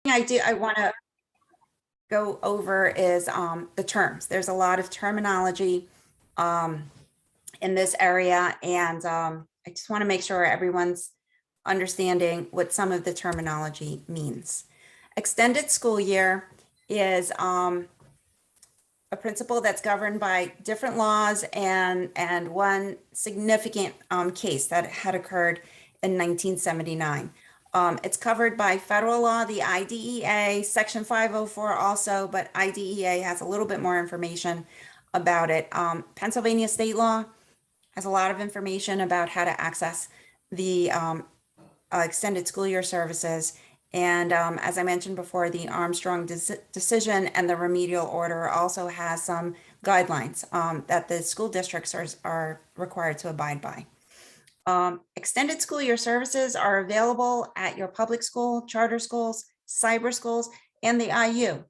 I want to go over is the terms. There's a lot of terminology um, in this area, and I just want to make sure everyone's understanding what some of the terminology means. Extended school year is a principle that's governed by different laws and one significant case that had occurred in 1979. It's covered by federal law, the IDEA, Section 504 also, but IDEA has a little bit more information about it. Pennsylvania state law has a lot of information about how to access the extended school year services. And as I mentioned before, the Armstrong decision and the remedial order also has some guidelines that the school districts are required to abide by. Extended school year services are available at your public school, charter schools, cyber schools, and the IU.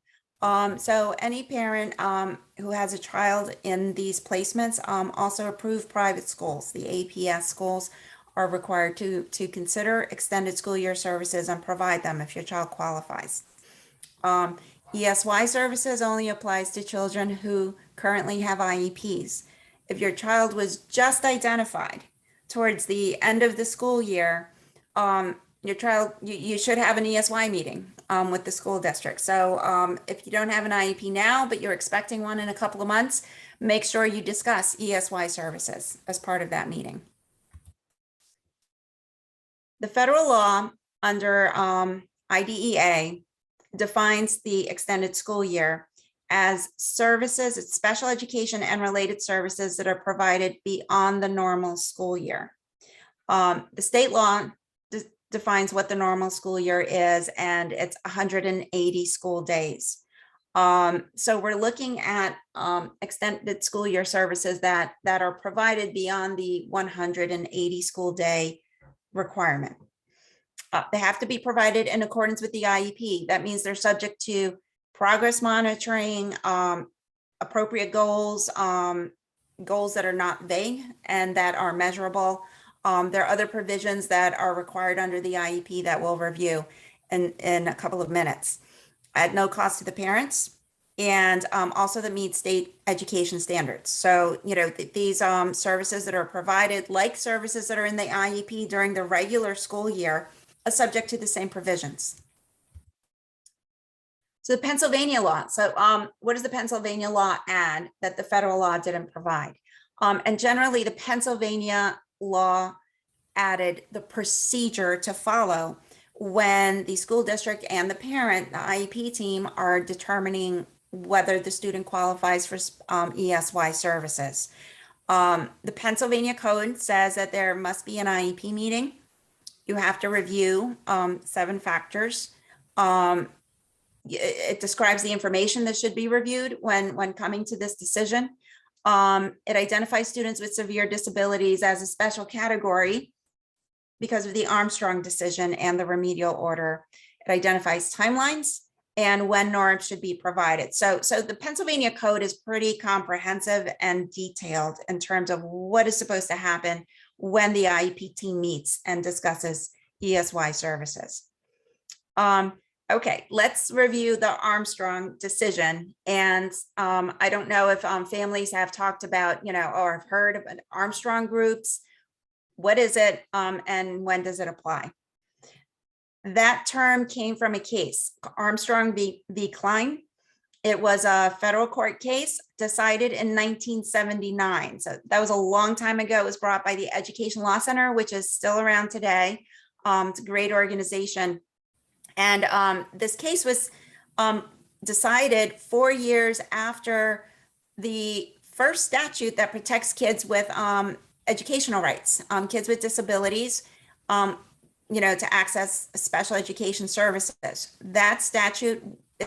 So any parent who has a child in these placements, also approved private schools, the APS schools, are required to consider extended school year services and provide them if your child qualifies. ESY services only applies to children who currently have IEPs. If your child was just identified towards the end of the school year, your child, you should have an ESY meeting with the school district. So if you don't have an IEP now, but you're expecting one in a couple of months, make sure you discuss ESY services as part of that meeting. The federal law under IDEA defines the extended school year as services, it's special education and related services that are provided beyond the normal school year. The state law defines what the normal school year is, and it's 180 school days. So we're looking at extended school year services that are provided beyond the 180 school day requirement. They have to be provided in accordance with the IEP. That means they're subject to progress monitoring, appropriate goals, goals that are not vague and that are measurable. There are other provisions that are required under the IEP that we'll review in a couple of minutes at no cost to the parents, and also that meet state education standards. So, you know, these services that are provided, like services that are in the IEP during the regular school year, are subject to the same provisions. So the Pennsylvania law. So what does the Pennsylvania law add that the federal law didn't provide? And generally the Pennsylvania law added the procedure to follow when the school district and the parent, the IEP team, are determining whether the student qualifies for ESY services. The Pennsylvania code says that there must be an IEP meeting. You have to review 7 factors. It describes the information that should be reviewed when coming to this decision. It identifies students with severe disabilities as a special category because of the Armstrong decision and the remedial order. It identifies timelines and when norms should be provided. So the Pennsylvania code is pretty comprehensive and detailed in terms of what is supposed to happen when the IEP team meets and discusses ESY services. Okay, let's review the Armstrong decision. And I don't know if families have talked about, you know, or have heard of Armstrong groups. What is it and when does it apply? That term came from a case, Armstrong v. Klein. It was a federal court case decided in 1979. So that was a long time ago. It was brought by the Education Law Center, which is still around today. It's a great organization. And this case was decided 4 years after the first statute that protects kids with educational rights, kids with disabilities, you know, to access special education services. That statute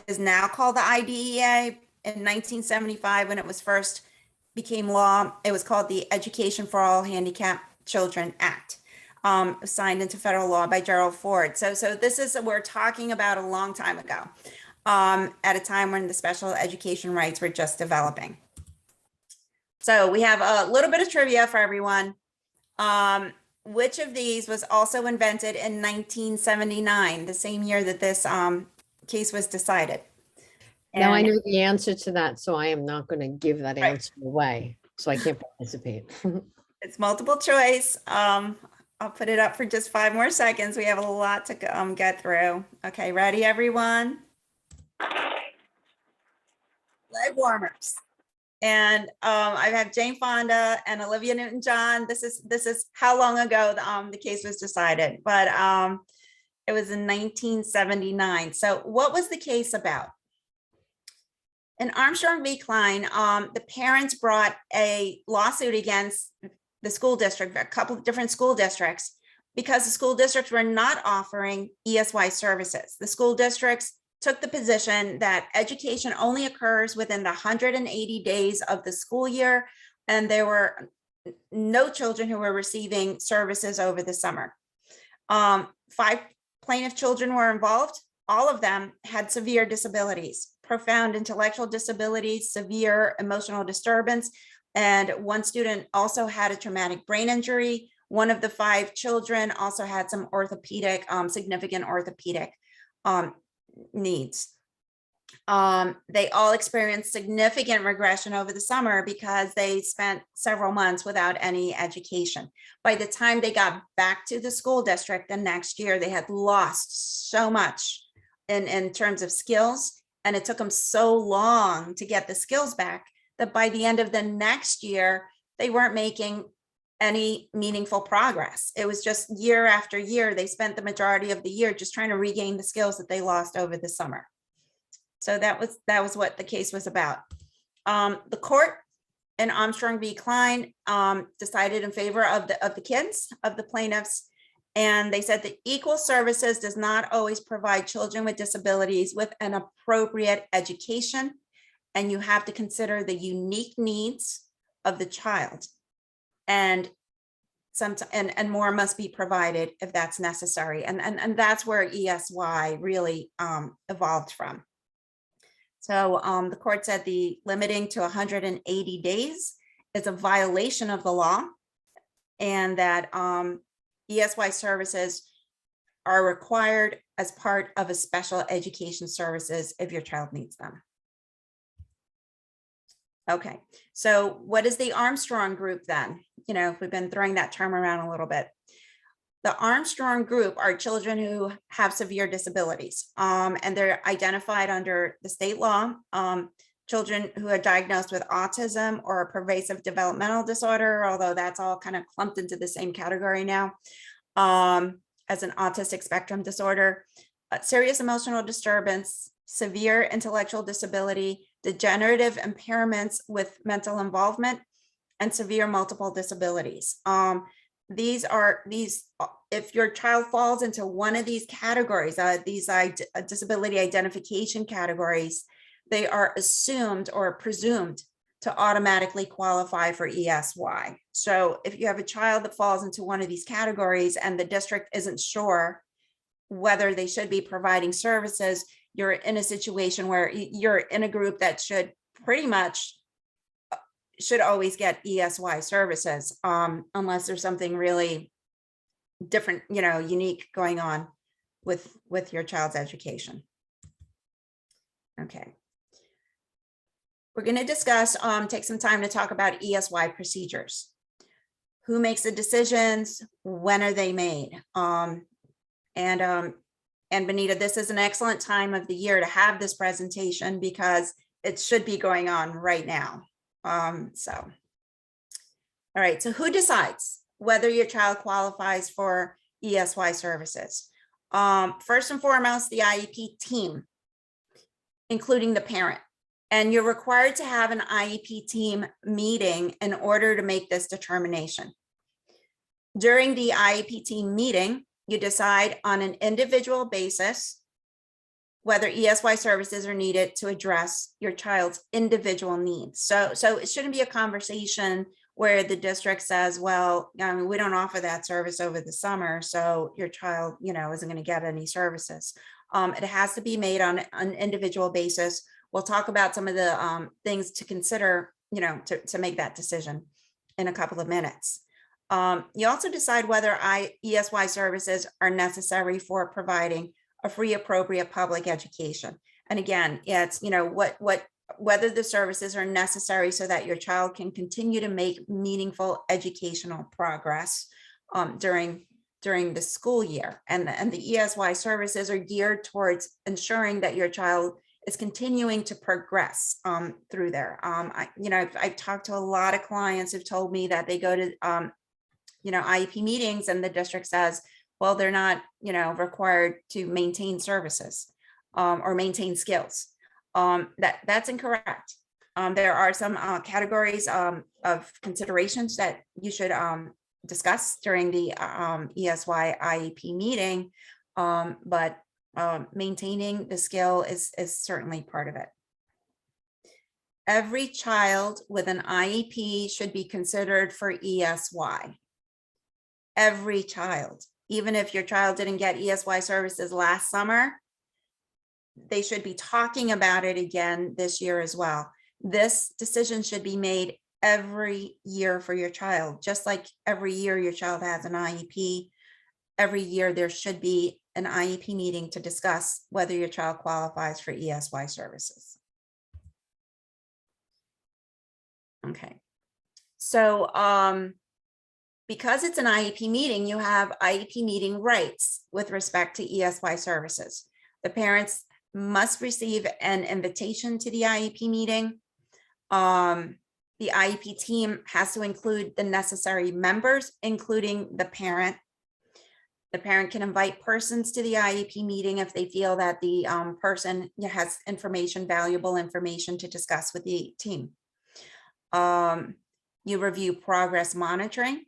is now called the IDEA. In 1975, when it was first became law, it was called the Education for All Handicapped Children Act, signed into federal law by Gerald Ford. So this is, we're talking about a long time ago, at a time when the special education rights were just developing. So we have a little bit of trivia for everyone. Which of these was also invented in 1979, the same year that this case was decided. Now I And know the answer to that, so I am not going to give that right, answer away. So I can't participate. it's multiple choice. I'll put it up for just 5 more seconds. We have a lot to get through. Okay, ready, everyone? Leg warmers. And I have Jane Fonda and Olivia Newton-John. This is how long ago the case was decided, but it was in 1979. So what was the case about? In Armstrong v. Klein, the parents brought a lawsuit against the school district, a couple of different school districts, because the school districts were not offering ESY services. The school districts took the position that education only occurs within the 180 days of the school year, and there were no children who were receiving services over the summer. 5 plaintiff children were involved. All of them had severe disabilities, profound intellectual disabilities, severe emotional disturbance, and one student also had a traumatic brain injury. One of the 5 children also had some orthopedic, significant orthopedic needs. They all experienced significant regression over the summer because they spent several months without any education. By the time they got back to the school district the next year, they had lost so much in terms of skills, and it took them so long to get the skills back that by the end of the next year, they weren't making any meaningful progress. It was just year after year. They spent the majority of the year just trying to regain the skills that they lost over the summer. So that was what the case was about. The court in Armstrong v. Klein decided in favor of the kids, of the plaintiffs, and they said that equal services does not always provide children with disabilities with an appropriate education, and you have to consider the unique needs of the child, and more must be provided if that's necessary, and that's where ESY really evolved from. So the court said the limiting to 180 days is a violation of the law, and that ESY services are required as part of a special education services if your child needs them. Okay, so what is the Armstrong group then? You know, we've been throwing that term around a little bit. The Armstrong group are children who have severe disabilities, and they're identified under the state law. Children who are diagnosed with autism or a pervasive developmental disorder, although that's all kind of clumped into the same category now, as an autistic spectrum disorder, serious emotional disturbance, severe intellectual disability, degenerative impairments with mental involvement, and severe multiple disabilities. If your child falls into one of these categories, these disability identification categories, they are assumed or presumed to automatically qualify for ESY. So if you have a child that falls into one of these categories and the district isn't sure whether they should be providing services, you're in a situation where you're in a group that should always get ESY services, unless there's something really different, unique going on with your child's education. Okay. We're going to discuss, take some time to talk about ESY procedures. Who makes the decisions? When are they made? And Benita, this is an excellent time of the year to have this presentation because it should be going on right now. All right, so who decides whether your child qualifies for ESY services? First and foremost, the IEP team, including the parent. And you're required to have an IEP team meeting in order to make this determination. During the IEP team meeting, you decide on an individual basis whether ESY services are needed to address your child's individual needs. So it shouldn't be a conversation where the district says, well, we don't offer that service over the summer, so your child, isn't going to get any services. It has to be made on an individual basis. We'll talk about some of the things to consider, to make that decision in a couple of minutes. You also decide whether ESY services are necessary for providing a free appropriate public education. And again, it's, whether the services are necessary so that your child can continue to make meaningful educational progress during the school year. And the ESY services are geared towards ensuring that your child is continuing to progress through there. I've talked to a lot of clients who've told me that they go to IEP meetings and the district says, well, they're not required to maintain services or maintain skills. That's incorrect. There are some categories of considerations that you should discuss during the ESY IEP meeting, but maintaining the skill is certainly part of it. Every child with an IEP should be considered for ESY. Every child, even if your child didn't get ESY services last summer, they should be talking about it again this year as well. This decision should be made every year for your child, just like every year your child has an IEP. Every year there should be an IEP meeting to discuss whether your child qualifies for ESY services. Okay, so because it's an IEP meeting, you have IEP meeting rights with respect to ESY services. The parents must receive an invitation to the IEP meeting. The IEP team has to include the necessary members, including the parent. The parent can invite persons to the IEP meeting if they feel that the person has valuable information to discuss with the team. You review progress monitoring,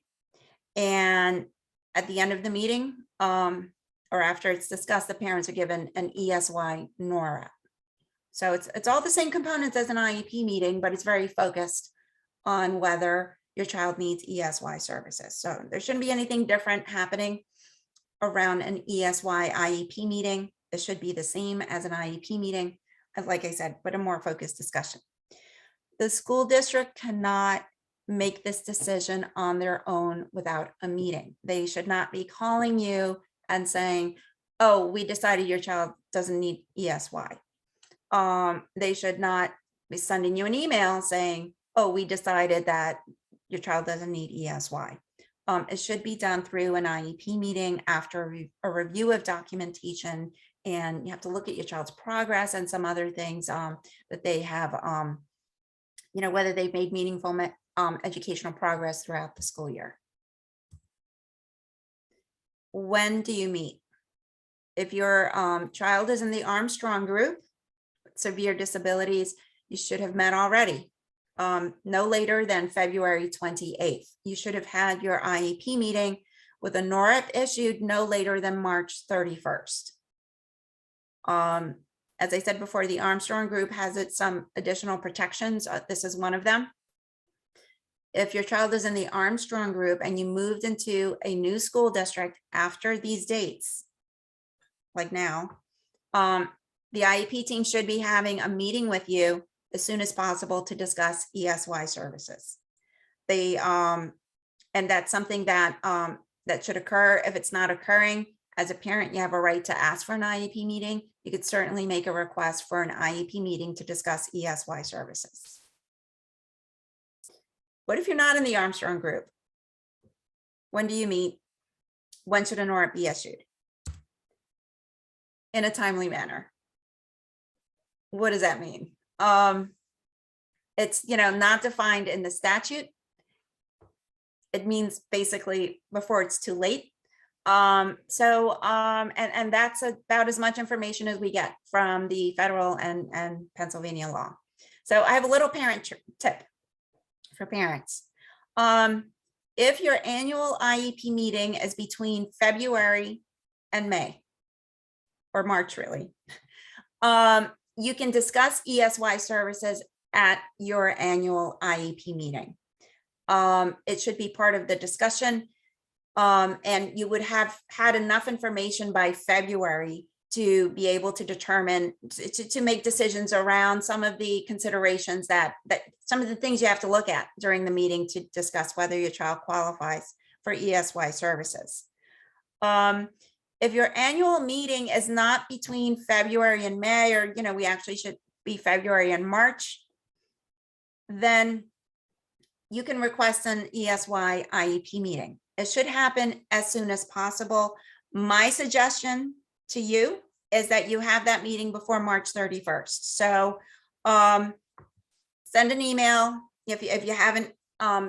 and at the end of the meeting, or after it's discussed, the parents are given an ESY NORA. So it's all the same components as an IEP meeting, but it's very focused on whether your child needs ESY services. So there shouldn't be anything different happening around an ESY IEP meeting. It should be the same as an IEP meeting, like I said, but a more focused discussion. The school district cannot make this decision on their own without a meeting. They should not be calling you and saying, oh, we decided your child doesn't need ESY. They should not be sending you an email saying, oh, we decided that your child doesn't need ESY. It should be done through an IEP meeting after a review of documentation, and you have to look at your child's progress and some other things that they have, whether they've made meaningful educational progress throughout the school year. When do you meet? If your child is in the Armstrong group, severe disabilities, you should have met already. No later than February 28th. You should have had your IEP meeting with a NORAP issued no later than March 31st. As I said before, the Armstrong group has some additional protections. This is one of them. If your child is in the Armstrong group and you moved into a new school district after these dates, like now, the IEP team should be having a meeting with you as soon as possible to discuss ESY services. And that's something that that should occur. If it's not occurring, as a parent, you have a right to ask for an IEP meeting. You could certainly make a request for an IEP meeting to discuss ESY services. What if you're not in the Armstrong group? When do you meet? When should a NORAP be issued? In a timely manner. What does that mean? It's not defined in the statute. It means basically before it's too late. And that's about as much information as we get from the federal and Pennsylvania law. So I have a little parent tip for parents. If your annual IEP meeting is between February and May, or March really, you can discuss ESY services at your annual IEP meeting. It should be part of the discussion, and you would have had enough information by February to be able to determine, to make decisions around some of the considerations that some of the things you have to look at during the meeting to discuss whether your child qualifies for ESY services. If if your annual meeting is not between February and May, or, we actually should be February and March, then you can request an ESY IEP meeting. It should happen as soon as possible. My suggestion to you is that you have that meeting before March 31st. So send an email. If you haven't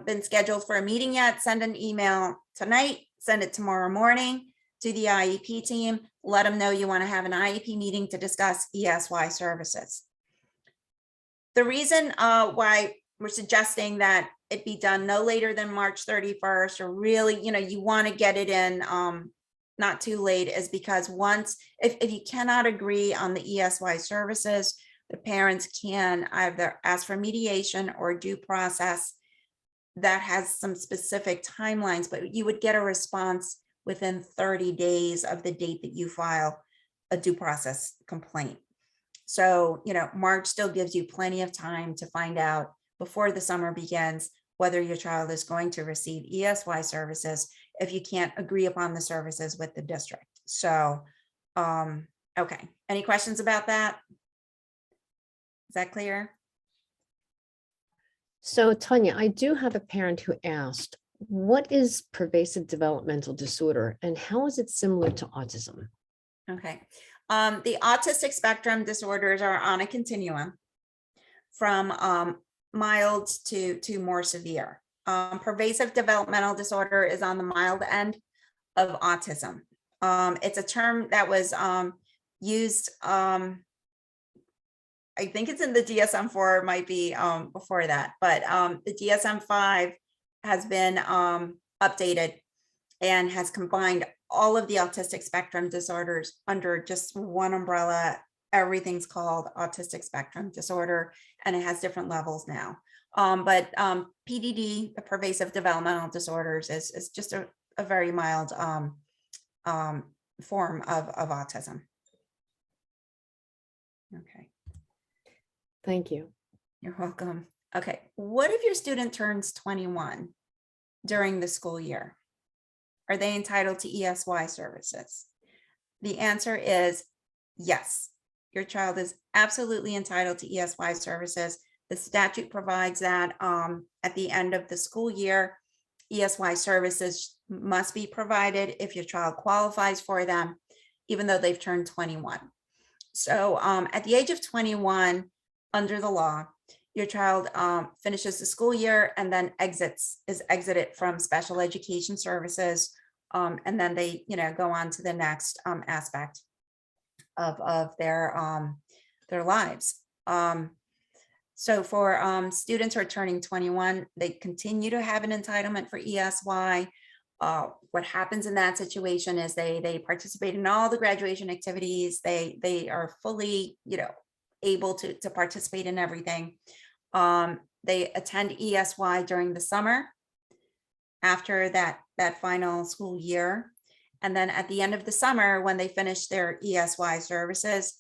been scheduled for a meeting yet, send an email tonight, send it tomorrow morning to the IEP team. Let them know you want to have an IEP meeting to discuss ESY services. The reason why we're suggesting that it be done no later than March 31st, or really, you want to get it in not too late, is because once, if you cannot agree on the ESY services, the parents can either ask for mediation or due process that has some specific timelines, but you would get a response within 30 days of the date that you file a due process complaint. So, March still gives you plenty of time to find out before the summer begins whether your child is going to receive ESY services if you can't agree upon the services with the district. So, okay. Any questions about that? Is that clear? So Tanya, I do have a parent who asked, what is pervasive developmental disorder and how is it similar to autism? Okay. The autistic spectrum disorders are on a continuum from mild to more severe. Pervasive developmental disorder is on the mild end of autism. It's a term that was used, I think it's in the DSM-4, it might be before that, but the DSM-5 has been updated and has combined all of the autistic spectrum disorders under just one umbrella. Everything's called autistic spectrum disorder, and it has different levels now. But PDD, the pervasive developmental disorders, is just a very mild form of autism. Okay. Thank you. You're welcome. Okay. What if your student turns 21 during the school year? Are they entitled to ESY services? The answer is yes. Your child is absolutely entitled to ESY services. The statute provides that at the end of the school year, ESY services must be provided if your child qualifies for them, even though they've turned 21. So at the age of 21, under the law, your child finishes the school year and then is exited from special education services. And then they, go on to the next aspect of their lives. So for students who are turning 21, they continue to have an entitlement for ESY. What happens in that situation is they participate in all the graduation activities. They are fully, able to participate in everything. They attend ESY during the summer after that final school year. And then at the end of the summer, when they finish their ESY services,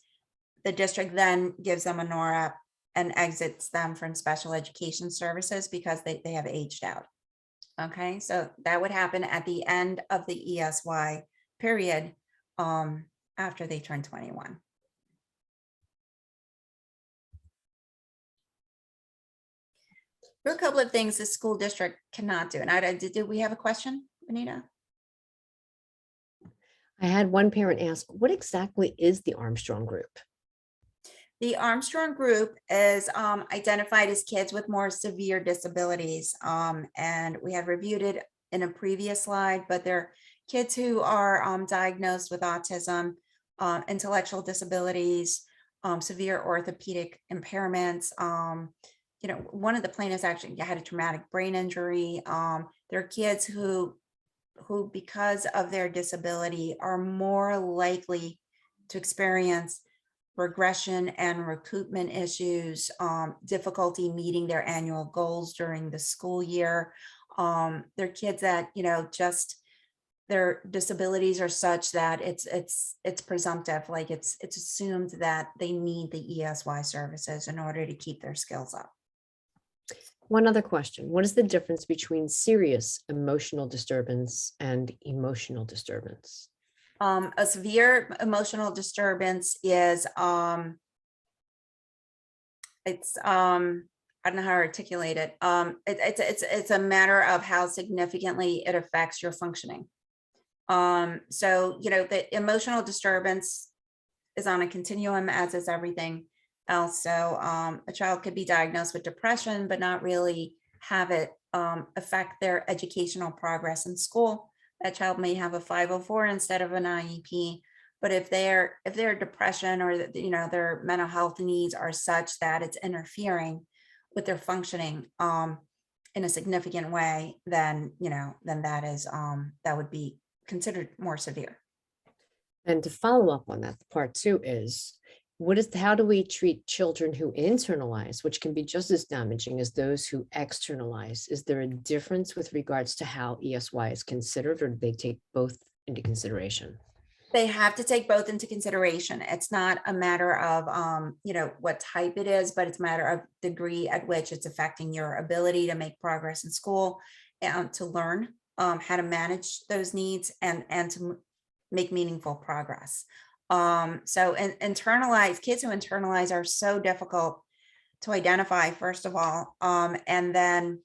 the district then gives them a NORAP and exits them from special education services because they have aged out. Okay, so that would happen at the end of the ESY period after they turn 21. There are a couple of things the school district cannot do. And did we have a question, Anita? I had one parent ask, what exactly is the Armstrong group? The Armstrong group is identified as kids with more severe disabilities. And we had reviewed it in a previous slide, but they're kids who are diagnosed with autism, intellectual disabilities, severe orthopedic impairments. One of the plaintiffs actually had a traumatic brain injury. They're kids who, because of their disability, are more likely to experience regression and recoupment issues, difficulty meeting their annual goals during the school year. They're kids that, just their disabilities are such that it's presumptive, like it's assumed that they need the ESY services in order to keep their skills up. One other question. What is the difference between serious emotional disturbance and emotional disturbance? A severe emotional disturbance is, it's, I don't know how to articulate it. It's a matter of how significantly it affects your functioning. So, the emotional disturbance is on a continuum, as is everything else. So, a child could be diagnosed with depression, but not really have it affect their educational progress in school. That child may have a 504 instead of an IEP. But if their depression or their mental health needs are such that it's interfering with their functioning in a significant way, then that would be considered more severe. And to follow up on that, part two is, how do we treat children who internalize, which can be just as damaging as those who externalize? Is there a difference with regards to how ESY is considered, or do they take both into consideration? They have to take both into consideration. It's not a matter of, what type it is, but it's a matter of degree at which it's affecting your ability to make progress in school and to learn how to manage those needs and to make meaningful progress. So internalize kids who internalize are so difficult to identify, first of all, and then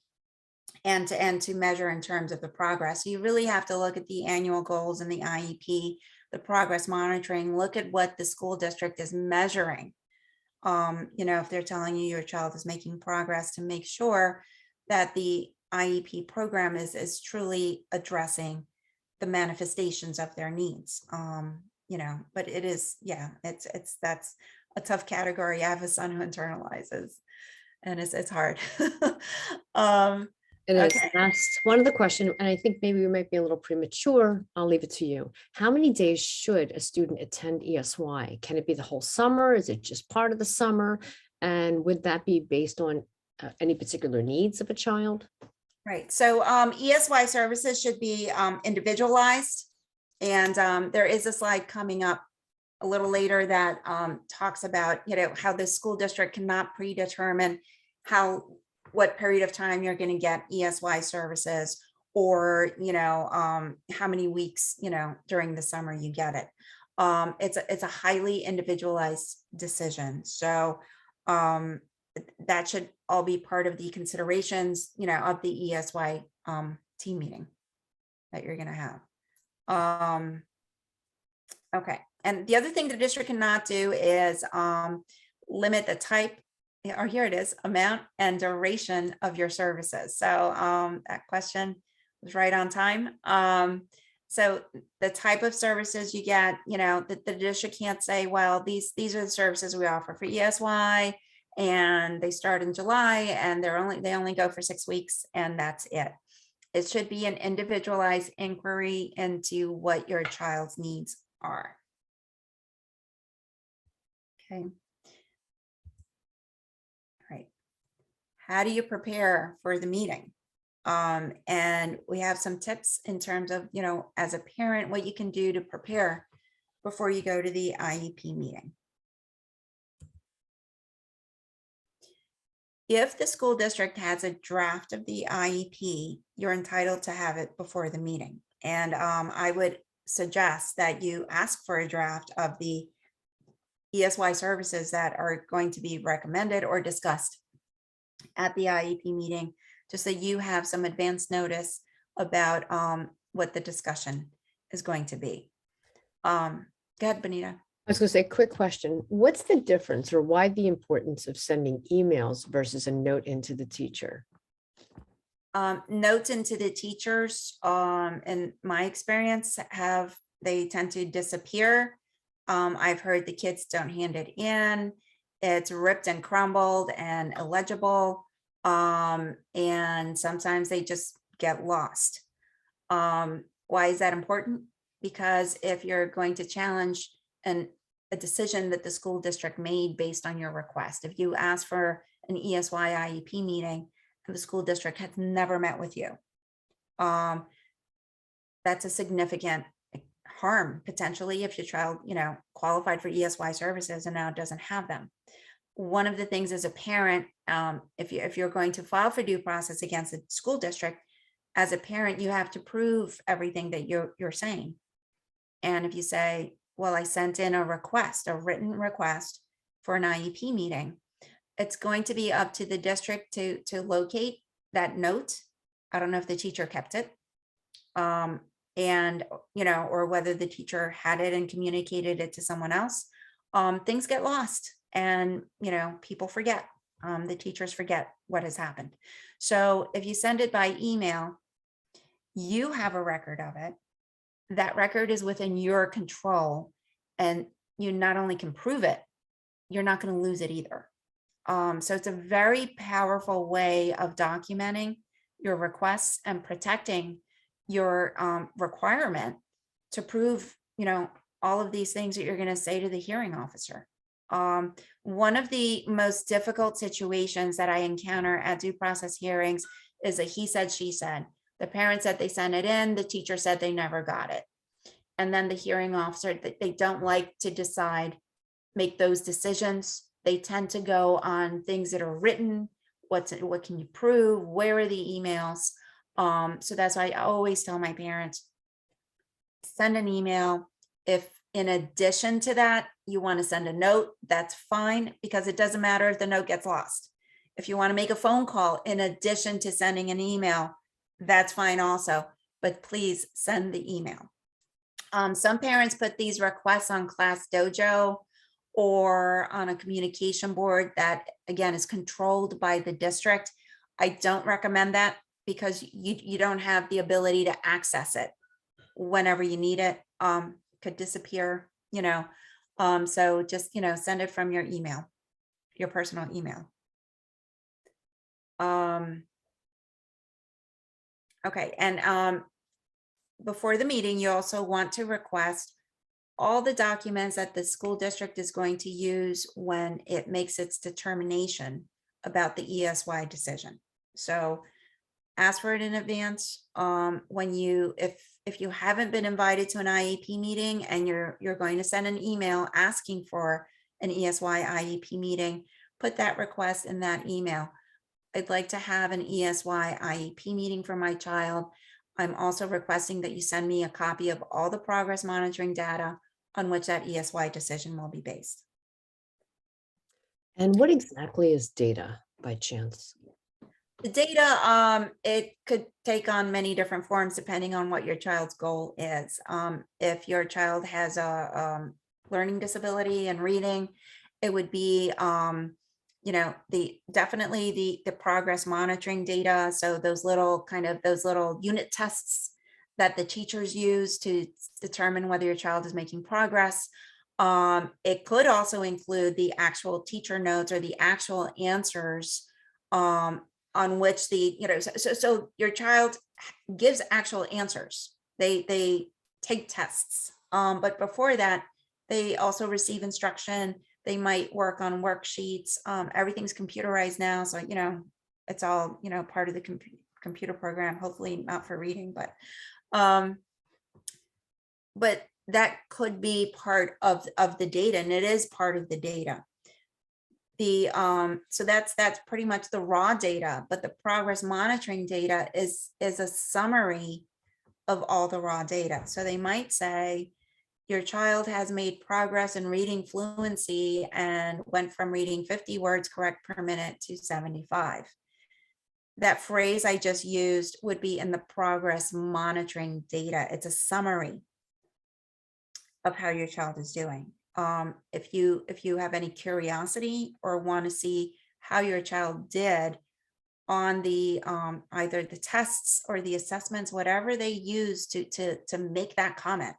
and to measure in terms of the progress. You really have to look at the annual goals and the IEP, the progress monitoring, look at what the school district is measuring. If they're telling you your child is making progress, to make sure that the IEP program is truly addressing the manifestations of their needs. But it is, yeah, that's a tough category. I have a son who internalizes, and it's hard. um, It is. okay. That's one of the question, and I think maybe we might be a little premature. I'll leave it to you. How many days should a student attend ESY? Can it be the whole summer? Is it just part of the summer? And would that be based on any particular needs of a child? Right. So ESY services should be individualized. And there is a slide coming up a little later that talks about, how the school district cannot predetermine what period of time you're going to get ESY services, or, how many weeks, during the summer you get it. It's a highly individualized decision. So that should all be part of the considerations, of the ESY team meeting that you're going to have. Okay. And the other thing the district cannot do is limit the type, or here it is, amount and duration of your services. So that question was right on time. So the type of services you get, the district can't say, well, these are the services we offer for ESY, and they start in July, and they only go for 6 weeks, and that's it. It should be an individualized inquiry into what your child's needs are. Okay. All right. How do you prepare for the meeting? And we have some tips in terms of, as a parent, what you can do to prepare before you go to the IEP meeting. If the school district has a draft of the IEP, you're entitled to have it before the meeting. And I would suggest that you ask for a draft of the ESY services that are going to be recommended or discussed at the IEP meeting, just so you have some advance notice about what the discussion is going to be. Go ahead, Benita. I was going to say, quick question. What's the difference, or why the importance of sending emails versus a note into the teacher? Notes into the teachers, in my experience, they tend to disappear. I've heard the kids don't hand it in. It's ripped and crumbled and illegible. And sometimes they just get lost. Why is that important? Because if you're going to challenge a decision that the school district made based on your request, if you ask for an ESY IEP meeting and the school district has never met with you, that's a significant harm potentially if your child, qualified for ESY services and now doesn't have them. One of the things as a parent, if you're going to file for due process against the school district, as a parent, you have to prove everything that you're saying. And if you say, well, I sent in a request, a written request for an IEP meeting, it's going to be up to the district to locate that note. I don't know if the teacher kept it. And, or whether the teacher had it and communicated it to someone else. Things get lost and, people forget. The teachers forget what has happened. So if you send it by email, you have a record of it. That record is within your control, and you not only can prove it, you're not going to lose it either. So it's a very powerful way of documenting your requests and protecting your requirement to prove, all of these things that you're going to say to the hearing officer. One of the most difficult situations that I encounter at due process hearings is a he said, she said. The parent said they sent it in, the teacher said they never got it. And then the hearing officer, they don't like to make those decisions. They tend to go on things that are written. What can you prove? Where are the emails? So that's why I always tell my parents, send an email. If in addition to that, you want to send a note, that's fine, because it doesn't matter if the note gets lost. If you want to make a phone call in addition to sending an email, that's fine also, but please send the email. Some parents put these requests on Class Dojo or on a communication board that, again, is controlled by the district. I don't recommend that, because you don't have the ability to access it whenever you need it. Could disappear, so just, send it from your email, your personal email. Okay, and before the meeting, you also want to request all the documents that the school district is going to use when it makes its determination about the ESY decision. So ask for it in advance. If you haven't been invited to an IEP meeting and you're going to send an email asking for an ESY IEP meeting, put that request in that email. I'd like to have an ESY IEP meeting for my child. I'm also requesting that you send me a copy of all the progress monitoring data on which that ESY decision will be based. And what exactly is data by chance? The data, it could take on many different forms depending on what your child's goal is. If your child has a learning disability and reading, it would be, definitely the progress monitoring data. So those little unit tests that the teachers use to determine whether your child is making progress. It could also include the actual teacher notes or the actual answers on which so your child gives actual answers. They take tests, but before that, they also receive instruction. They might work on worksheets. Everything's computerized now, so it's all part of the computer program. Hopefully not for reading, but that could be part of the data, and it is part of the data. So that's pretty much the raw data, but the progress monitoring data is a summary of all the raw data. So they might say your child has made progress in reading fluency and went from reading 50 words correct per minute to 75. That phrase I just used would be in the progress monitoring data. It's a summary of how your child is doing. If you have any curiosity or want to see how your child did on the either the tests or the assessments, whatever they use to make that comment,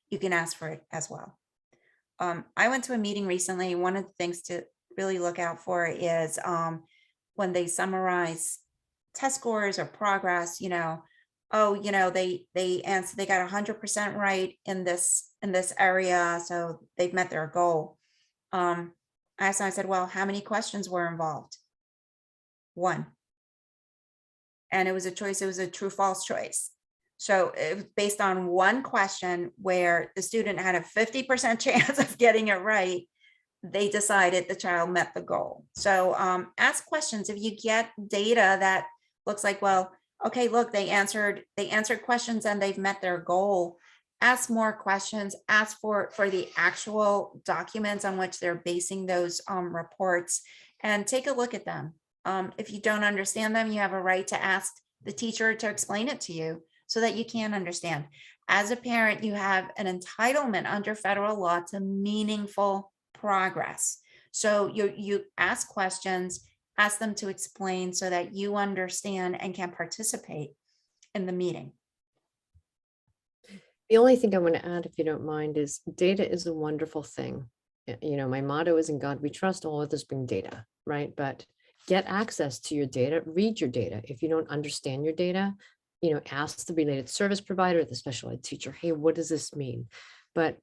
you can ask for it as well. I went to a meeting recently. One of the things to really look out for is when they summarize test scores or progress, they answer, they got 100% right in this area, so they've met their goal. I said, well, how many questions were involved? One. And it was a choice. It was a true false choice. So it was based on one question where the student had a 50% chance of getting it right. They decided the child met the goal. So ask questions. If you get data that looks like, well, okay, look, they answered questions and they've met their goal, ask more questions, ask for the actual documents on which they're basing those reports, and take a look at them. If you don't understand them, you have a right to ask the teacher to explain it to you so that you can understand. As a parent, you have an entitlement under federal law to meaningful progress. So you ask questions, ask them to explain so that you understand and can participate in the meeting. The only thing I want to add, if you don't mind, is data is a wonderful thing. My motto is in God we trust, all others bring data, right? But get access to your data, read your data. If you don't understand your data, ask the related service provider, the special ed teacher, hey, what does this mean? But,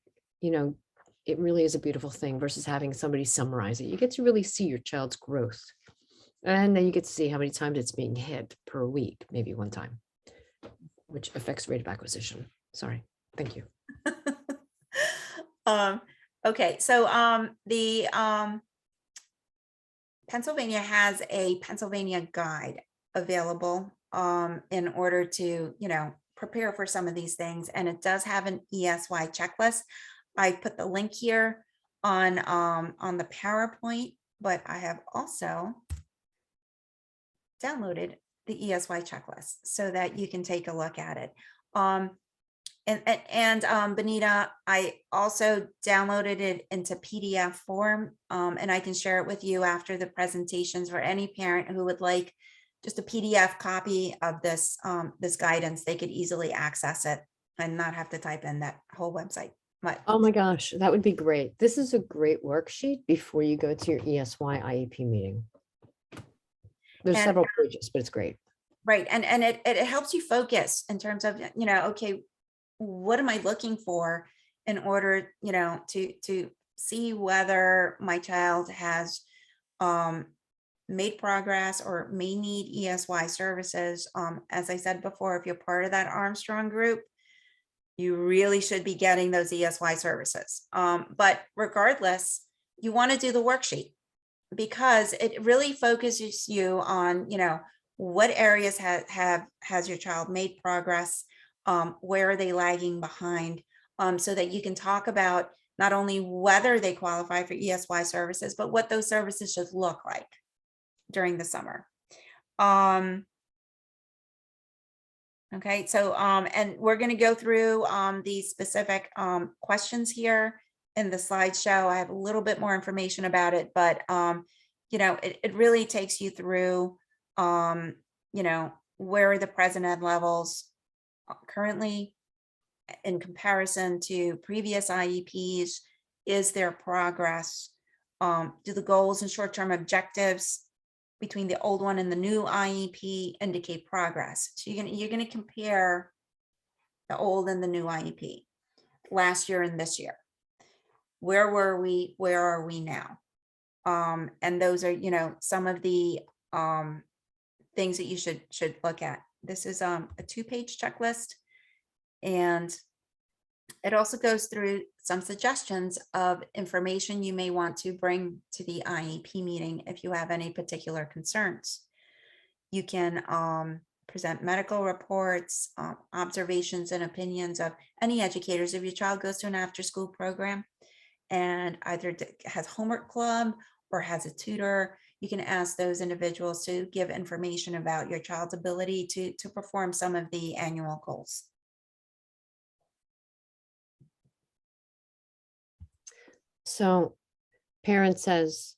it really is a beautiful thing versus having somebody summarize it. You get to really see your child's growth. And then you get to see how many times it's being hit per week, maybe one time, which affects rate of acquisition. Sorry. Thank you. Okay, so the Pennsylvania has a Pennsylvania guide available in order to, prepare for some of these things, and it does have an ESY checklist. I put the link here on the PowerPoint, but I have also downloaded the ESY checklist so that you can take a look at it. And Benita, I also downloaded it into PDF form, and I can share it with you after the presentations for any parent who would like just a PDF copy of this this guidance. They could easily access it and not have to type in that whole website. But Oh my gosh, that would be great. This is a great worksheet before you go to your ESY IEP meeting. There's and several pages, but it's great. right, and it helps you focus in terms of, okay, what am I looking for in order, to see whether my child has made progress or may need ESY services. As I said before, if you're part of that Armstrong group, you really should be getting those ESY services. But regardless, you want to do the worksheet because it really focuses you on, what areas has your child made progress, where are they lagging behind, so that you can talk about not only whether they qualify for ESY services, but what those services should look like during the summer. Okay, so and we're going to go through these specific questions here in the slideshow. I have a little bit more information about it, but it really takes you through where are the present ed levels currently in comparison to previous IEPs. Is there progress? Do the goals and short-term objectives between the old one and the new IEP indicate progress? So you're gonna compare the old and the new IEP, last year and this year. Where were we? Where are we now? And those are, some of the things that you should look at. This is a 2-page checklist, and it also goes through some suggestions of information you may want to bring to the IEP meeting if you have any particular concerns. You can present medical reports, observations and opinions of any educators. If your child goes to an after-school program and either has homework club or has a tutor, you can ask those individuals to give information about your child's ability to perform some of the annual goals. So parent says,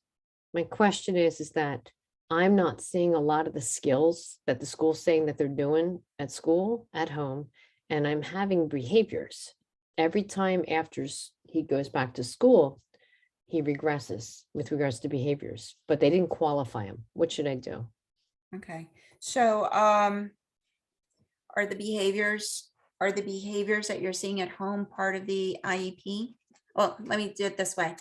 my question is that I'm not seeing a lot of the skills that the school's saying that they're doing at school, at home, and I'm having behaviors. Every time after he goes back to school, he regresses with regards to behaviors, but they didn't qualify him. What should I do? Okay, so are the behaviors that you're seeing at home part of the IEP? Well, let me do it this way.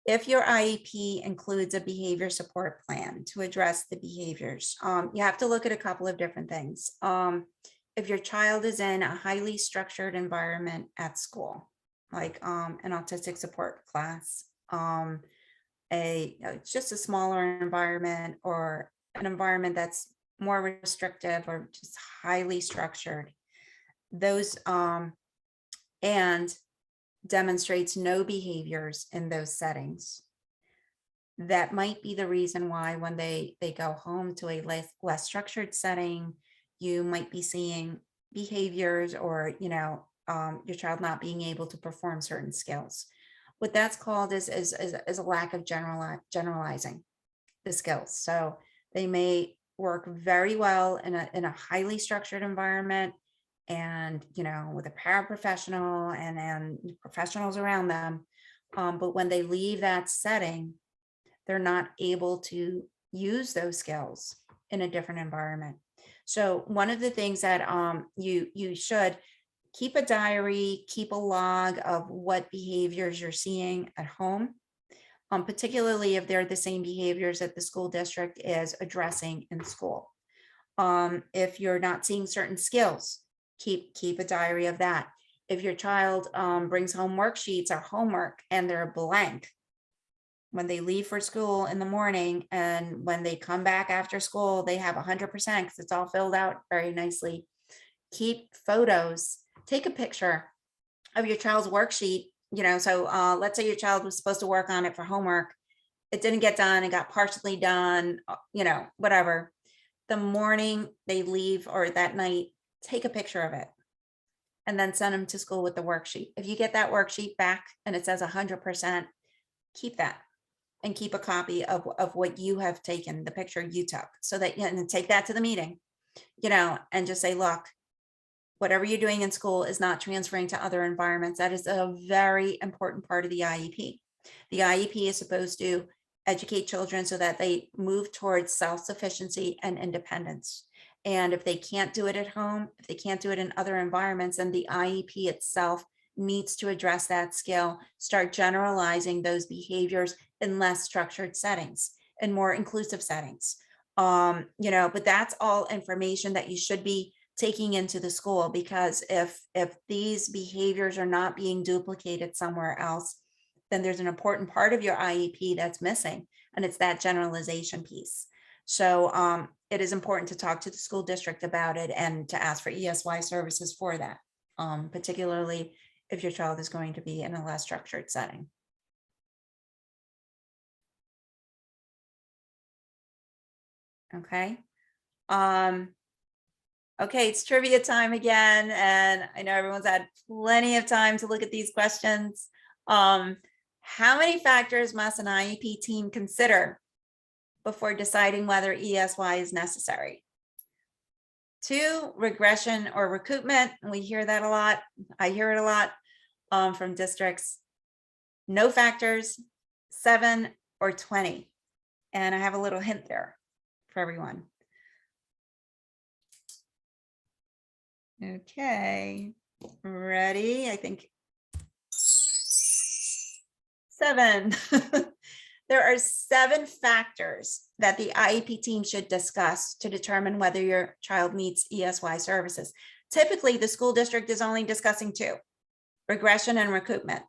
If your IEP includes a behavior support plan to address the behaviors, you have to look at a couple of different things. If your child is in a highly structured environment at school, like an autistic support class, just a smaller environment, or an environment that's more restrictive or just highly structured, those and demonstrates no behaviors in those settings, that might be the reason why when they go home to a less structured setting, you might be seeing behaviors or, your child not being able to perform certain skills. What that's called is a lack of generalizing the skills. So they may work very well in a highly structured environment and, with a paraprofessional and professionals around them. But when they leave that setting, they're not able to use those skills in a different environment. So one of the things that you should keep a diary, keep a log of what behaviors you're seeing at home, particularly if they're the same behaviors that the school district is addressing in school. If you're not seeing certain skills, keep a diary of that. If your child brings home worksheets or homework and they're blank when they leave for school in the morning, and when they come back after school, they have 100% because it's all filled out very nicely. Keep photos, take a picture of your child's worksheet. So let's say your child was supposed to work on it for homework. It didn't get done, it got partially done, whatever. The morning they leave or that night, take a picture of it and then send them to school with the worksheet. If you get that worksheet back and it says 100%, keep that and keep a copy of what you have taken, the picture you took, so that you can take that to the meeting, and just say, look, whatever you're doing in school is not transferring to other environments. That is a very important part of the IEP. The IEP is supposed to educate children so that they move towards self-sufficiency and independence. And if they can't do it at home, if they can't do it in other environments, then the IEP itself needs to address that skill, start generalizing those behaviors in less structured settings and more inclusive settings. But that's all information that you should be taking into the school, because if these behaviors are not being duplicated somewhere else, then there's an important part of your IEP that's missing, and it's that generalization piece. So it is important to talk to the school district about it and to ask for ESY services for that, particularly if your child is going to be in a less structured setting. Okay. Okay, it's trivia time again, and I know everyone's had plenty of time to look at these questions. How many factors must an IEP team consider before deciding whether ESY is necessary? 2, regression or recoupment. We hear that a lot. I hear it a lot from districts. No factors, 7 or 20. And I have a little hint there for everyone. Okay, ready? I think 7. There are 7 factors that the IEP team should discuss to determine whether your child needs ESY services. Typically, the school district is only discussing 2, regression and recoupment.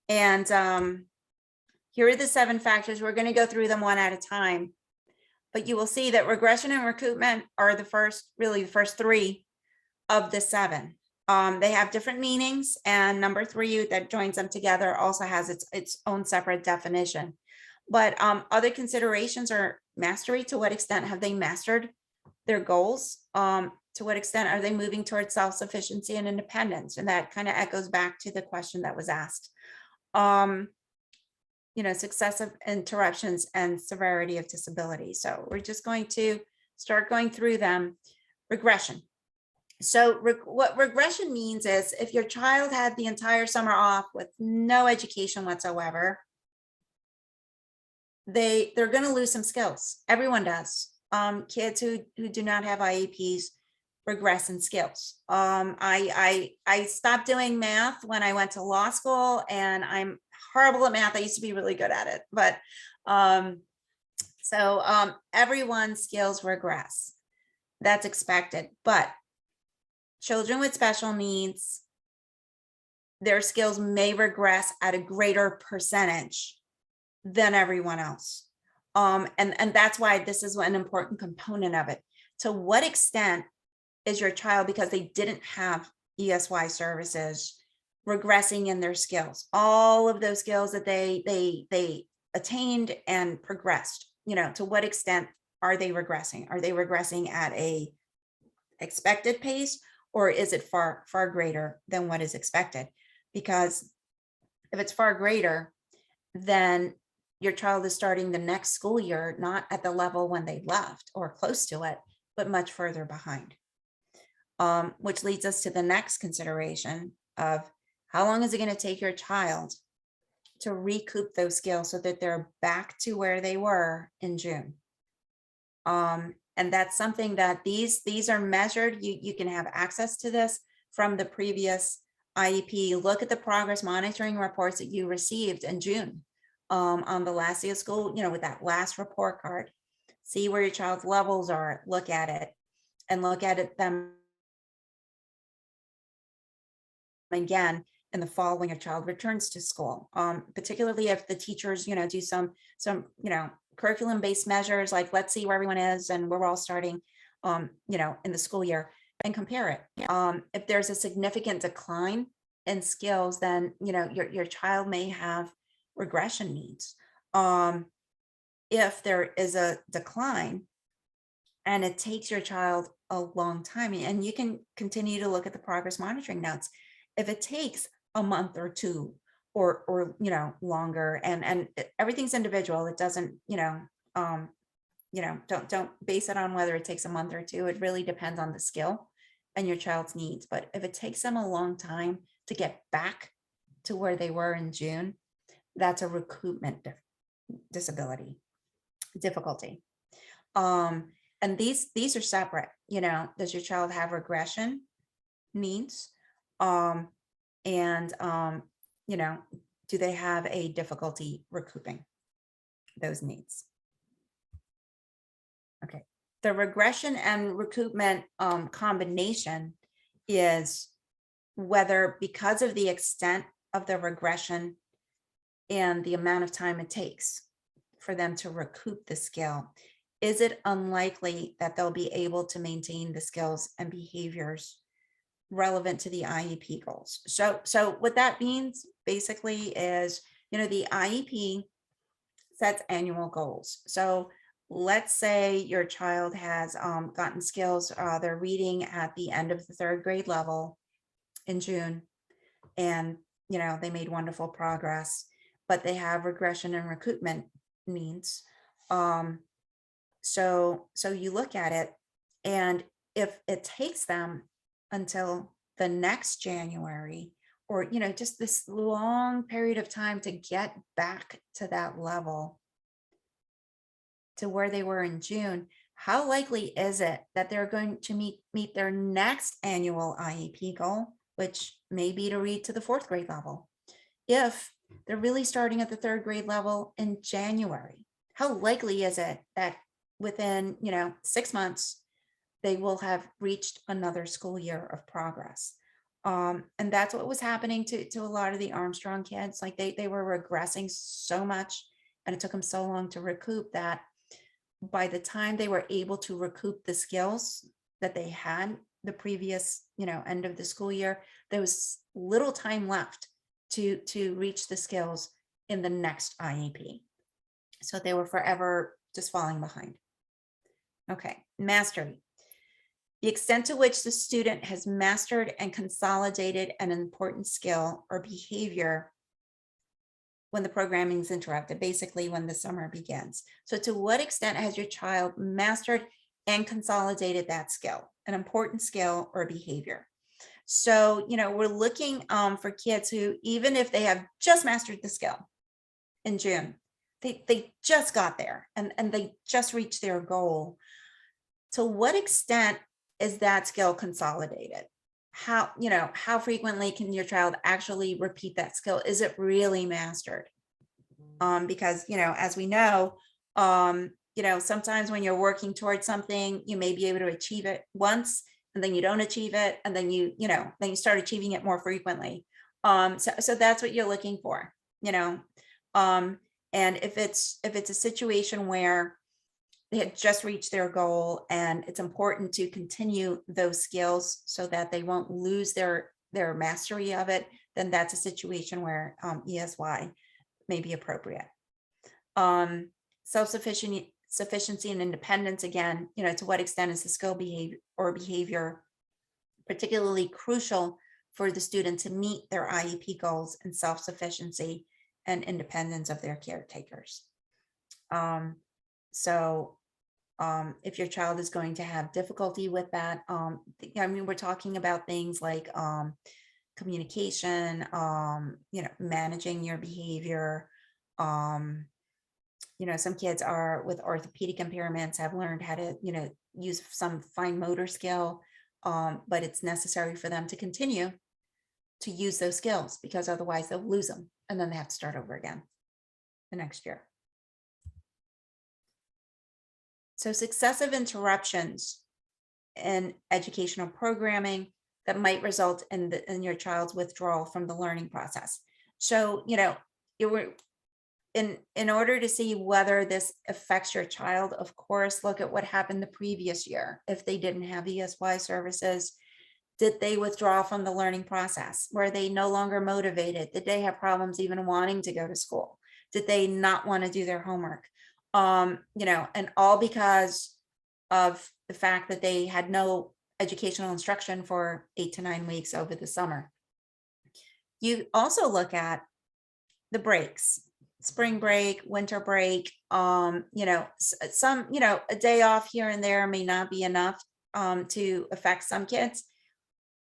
And here are the 7 factors. We're going to go through them one at a time, but you will see that regression and recoupment are the first 3 of the 7. They have different meanings, and number 3 that joins them together also has its own separate definition. But other considerations are mastery. To what extent have they mastered their goals? To what extent are they moving towards self-sufficiency and independence? And that kind of echoes back to the question that was asked. Successive interruptions and severity of disability. So we're just going to start going through them. Regression. So what regression means is if your child had the entire summer off with no education whatsoever, they're going to lose some skills. Everyone does. Kids who do not have IEPs regress in skills. I stopped doing math when I went to law school, and I'm horrible at math. I used to be really good at it, but everyone's skills regress. That's expected, but children with special needs, their skills may regress at a greater percentage than everyone else. And that's why this is an important component of it. To what extent is your child, because they didn't have ESY services, regressing in their skills, all of those skills that they attained and progressed, to what extent are they regressing? Are they regressing at a expected pace, or is it far, far greater than what is expected? Because if it's far greater, then your child is starting the next school year not at the level when they left or close to it, but much further behind. Which leads us to the next consideration of how long is it going to take your child to recoup those skills so that they're back to where they were in June. And that's something that these are measured. You can have access to this from the previous IEP. Look at the progress monitoring reports that you received in June on the last day of school, with that last report card. See where your child's levels are, look at it, and look at it them again in the fall when your child returns to school, particularly if the teachers, do some curriculum-based measures, like let's see where everyone is and we're all starting, in the school year, and compare it. If there's a significant decline in skills, then, your child may have regression needs. If there is a decline and it takes your child a long time, and you can continue to look at the progress monitoring notes, if it takes a month or two or longer, and everything's individual, it doesn't, don't base it on whether it takes a month or two. It really depends on the skill and your child's needs. But if it takes them a long time to get back to where they were in June, that's a recoupment disability difficulty. And these are separate. Does your child have regression needs? And do they have a difficulty recouping those needs? Okay, the regression and recoupment combination is whether, because of the extent of the regression and the amount of time it takes for them to recoup the skill, is it unlikely that they'll be able to maintain the skills and behaviors relevant to the IEP goals? So what that means basically is, the IEP sets annual goals. So let's say your child has gotten skills, they're reading at the end of the third grade level in June, and they made wonderful progress, but they have regression and recoupment needs. So you look at it, and if it takes them until the next January, or just this long period of time to get back to that level, to where they were in June, how likely is it that they're going to meet their next annual IEP goal, which may be to read to the fourth grade level, if they're really starting at the third grade level in January? How likely is it that within 6 months they will have reached another school year of progress? And that's what was happening to a lot of the Armstrong kids. Like they were regressing so much, and it took them so long to recoup, that by the time they were able to recoup the skills that they had the previous end of the school year, there was little time left to reach the skills in the next IEP. So they were forever just falling behind. Okay, mastery. The extent to which the student has mastered and consolidated an important skill or behavior when the programming is interrupted, basically when the summer begins. So to what extent has your child mastered and consolidated that skill, an important skill or behavior? So, we're looking for kids who, even if they have just mastered the skill in June, they just got there and they just reached their goal. To what extent is that skill consolidated? How frequently can your child actually repeat that skill? Is it really mastered? Because, as we know, sometimes when you're working towards something, you may be able to achieve it once, and then you don't achieve it, and then you start achieving it more frequently. So that's what you're looking for, and if it's a situation where they had just reached their goal, and it's important to continue those skills so that they won't lose their mastery of it, then that's a situation where ESY may be appropriate. Sufficiency and independence, again, to what extent is the skill behavior particularly crucial for the student to meet their IEP goals and self-sufficiency and independence of their caretakers. So if your child is going to have difficulty with that, we're talking about things like communication, managing your behavior. Some kids are with orthopedic impairments have learned how to, use some fine motor skill, but it's necessary for them to continue to use those skills because otherwise they'll lose them and then they have to start over again the next year. So successive interruptions in educational programming that might result in your child's withdrawal from the learning process. So, in order to see whether this affects your child, of course, look at what happened the previous year. If they didn't have ESY services, did they withdraw from the learning process? Were they no longer motivated? Did they have problems even wanting to go to school? Did they not want to do their homework? And all because of the fact that they had no educational instruction for 8 to 9 weeks over the summer. You also look at the breaks, spring break, winter break, some, a day off here and there may not be enough to affect some kids.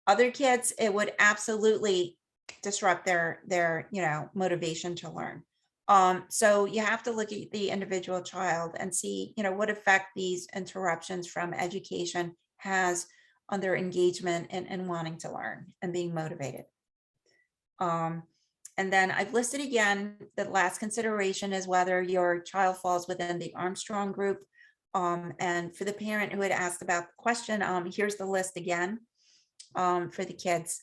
Other kids, it would absolutely disrupt their motivation to learn. So you have to look at the individual child and see, what effect these interruptions from education has on their engagement and wanting to learn and being motivated. And then I've listed again, the last consideration is whether your child falls within the Armstrong group. And for the parent who had asked about the question, here's the list again for the kids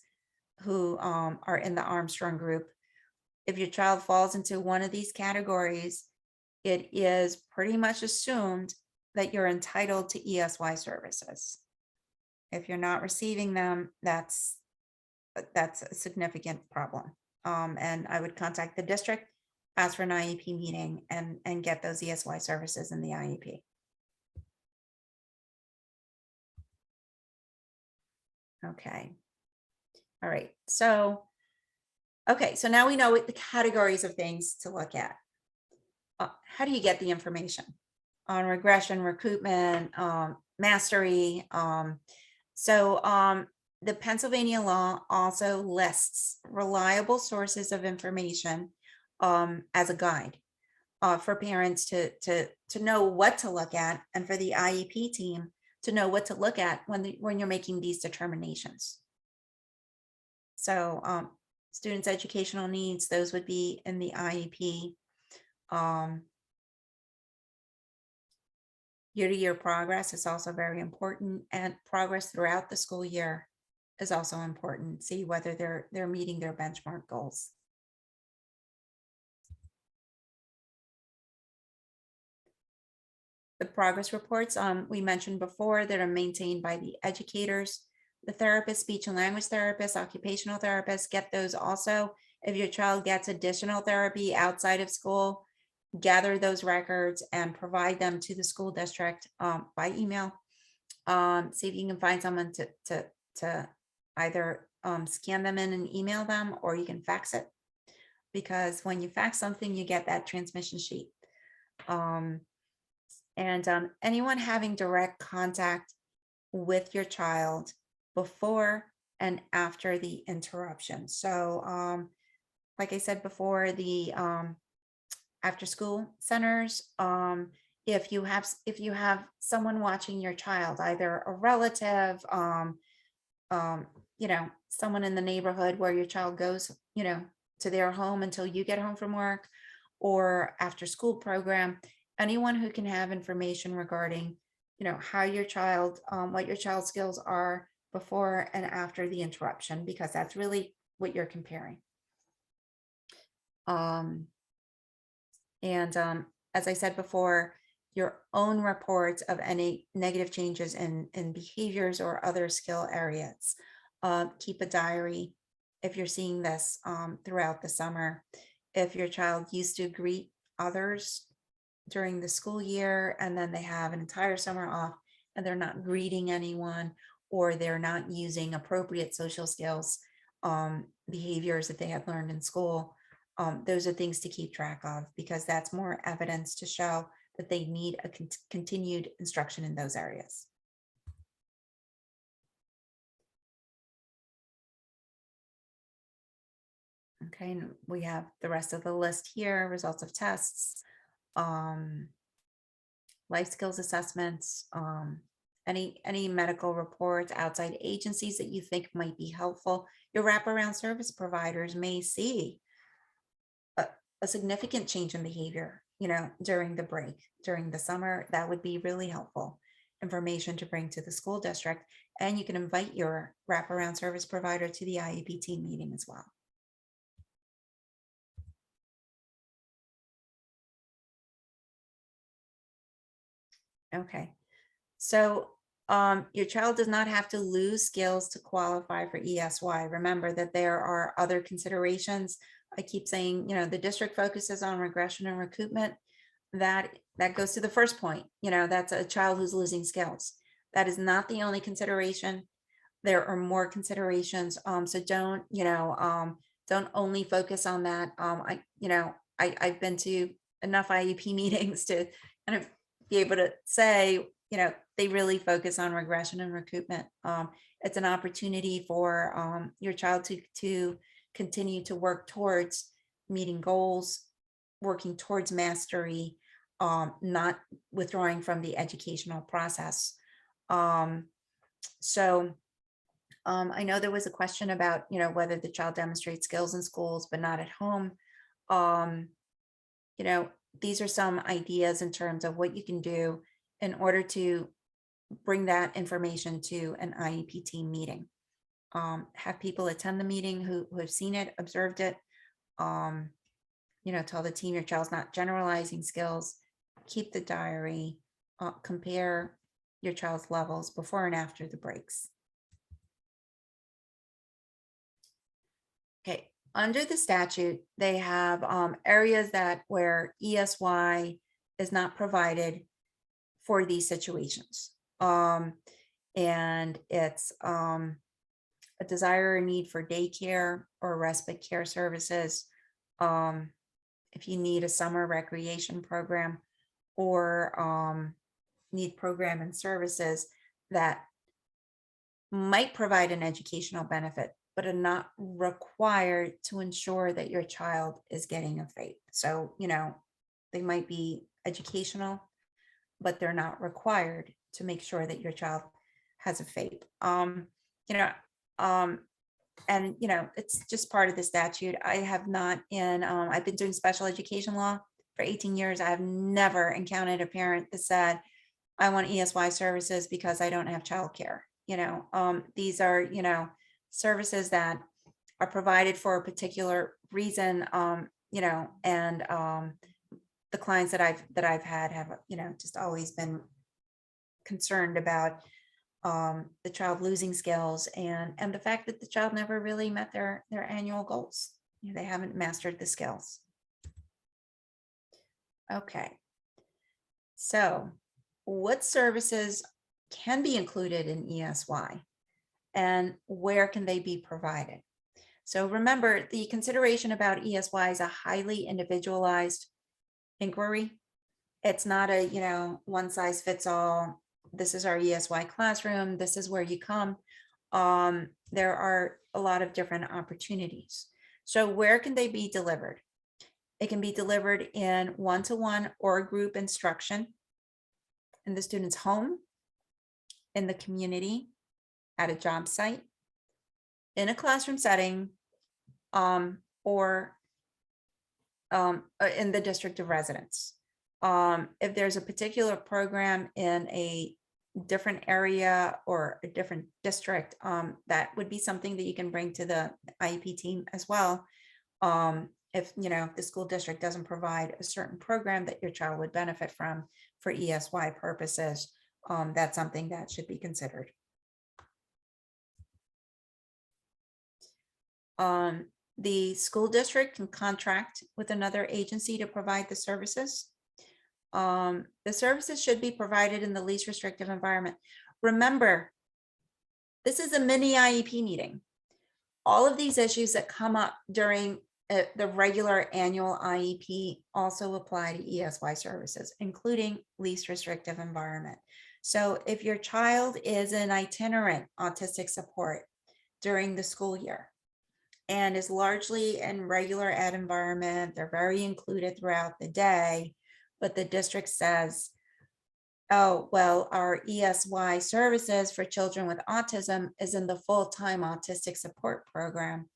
who are in the Armstrong group. If your child falls into one of these categories, it is pretty much assumed that you're entitled to ESY services. If you're not receiving them, that's a significant problem. And I would contact the district, ask for an IEP meeting, and get those ESY services in the IEP. Okay. All right. So now we know what the categories of things to look at. How do you get the information on regression, recoupment, mastery? The Pennsylvania law also lists reliable sources of information as a guide for parents to know what to look at, and for the IEP team to know what to look at when you're making these determinations. So students' educational needs, those would be in the IEP. Year-to-year progress is also very important, and progress throughout the school year is also important. See whether they're meeting their benchmark goals. The progress reports we mentioned before that are maintained by the educators, the therapist, speech and language therapist, occupational therapists, get those also. If your child gets additional therapy outside of school, gather those records and provide them to the school district by email. See if you can find someone to either scan them in and email them, or you can fax it, because when you fax something, you get that transmission sheet. Anyone having direct contact with your child before and after the interruption. So like I said before, the after school centers, if you have someone watching your child, either a relative, someone in the neighborhood where your child goes, to their home until you get home from work, or after school program, anyone who can have information regarding, how your child, what your child's skills are before and after the interruption, because that's really what you're comparing. As I said before, your own reports of any negative changes in behaviors or other skill areas. Keep a diary if you're seeing this throughout the summer. If your child used to greet others during the school year and then they have an entire summer off and they're not greeting anyone, or they're not using appropriate social skills behaviors that they had learned in school, those are things to keep track of, because that's more evidence to show that they need a continued instruction in those areas. Okay, and we have the rest of the list here: results of tests, um, life skills assessments, any medical reports, outside agencies that you think might be helpful. Your wraparound service providers may see a significant change in behavior, during the break, during the summer. That would be really helpful information to bring to the school district. And you can invite your wraparound service provider to the IEP team meeting as well. Okay. So your child does not have to lose skills to qualify for ESY. Remember that there are other considerations. I keep saying, the district focuses on regression and recoupment. That goes to the first point. That's a child who's losing skills. That is not the only consideration. There are more considerations. So don't only focus on that. I've been to enough IEP meetings to kind of be able to say, they really focus on regression and recoupment. It's an opportunity for your child to continue to work towards meeting goals, working towards mastery, not withdrawing from the educational process. So I know there was a question about, whether the child demonstrates skills in schools but not at home. Um, these are some ideas in terms of what you can do in order to bring that information to an IEP team meeting. Have people attend the meeting who have seen it, observed it. Tell the team your child's not generalizing skills. Keep the diary. Compare your child's levels before and after the breaks. Okay, under the statute, they have areas where ESY is not provided for these situations. And it's a desire or need for daycare or respite care services. If you need a summer recreation program, or need program and services that might provide an educational benefit, but are not required to ensure that your child is getting a FAPE. So, they might be educational, but they're not required to make sure that your child has a FAPE. And it's just part of the statute. I have not I've been doing special education law for 18 years. I have never encountered a parent that said, I want ESY services because I don't have childcare. These are, services that are provided for a particular reason, and the clients that I've had have, just always been concerned about the child losing skills and the fact that the child never really met their annual goals. They haven't mastered the skills. Okay. So what services can be included in ESY and where can they be provided? So remember, the consideration about ESY is a highly individualized inquiry. It's not a, one size fits all. This is our ESY classroom. This is where you come. There are a lot of different opportunities. So where can they be delivered? It can be delivered in one-to-one or group instruction in the student's home, in the community, at a job site, in a classroom setting, or in the district of residence. If there's a particular program in a different area or a different district, that would be something that you can bring to the IEP team as well. If the school district doesn't provide a certain program that your child would benefit from for ESY purposes, that's something that should be considered. The school district can contract with another agency to provide the services. The services should be provided in the least restrictive environment. Remember, this is a mini IEP meeting. All of these issues that come up during the regular annual IEP also apply to ESY services, including least restrictive environment. So if your child is in itinerant autistic support during the school year and is largely in regular ed environment, they're very included throughout the day, but the district says, oh, well, our ESY services for children with autism is in the full-time autistic support program.